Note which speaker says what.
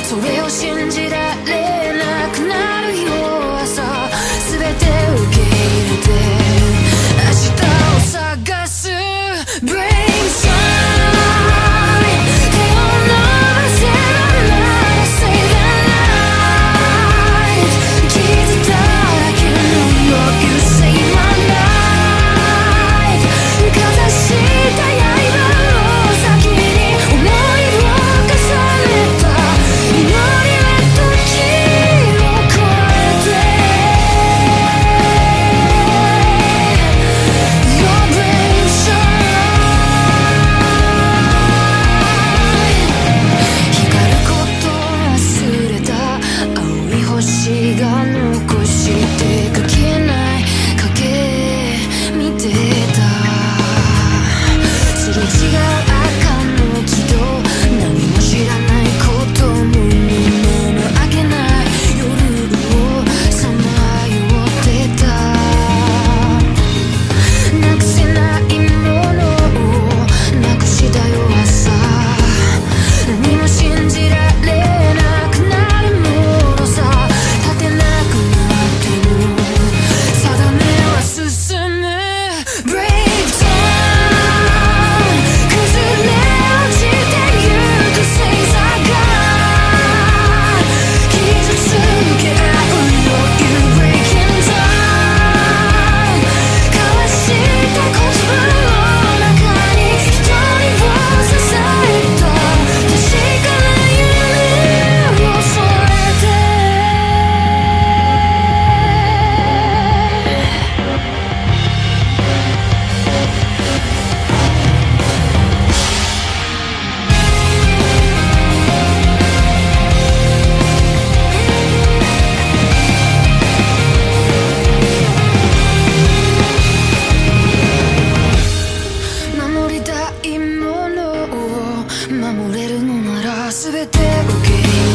Speaker 1: それを信じられなくなる弱さ全て受け入れて明日を探す Brave sign 手を伸ばせばまだ Say that light 傷だらけの You say my life かざした刃の先に思いを重ねた祈りは時を超えて Your brave shine 光ること忘れた青い星が残してく消えない影見てたすれ違う赤の軌道何も知らないことも目の開けない夜をさまよってたなくせないものをなくした弱さ何も信じられなくなるもろさ立てなくなっても定めは進む Brave time 崩れ落ちてゆく星座が傷つけ合うよ You breaking down 交わした言葉の中に一人を支えた確かな夢を添えて守りたいものを守れるのなら全て受け入れ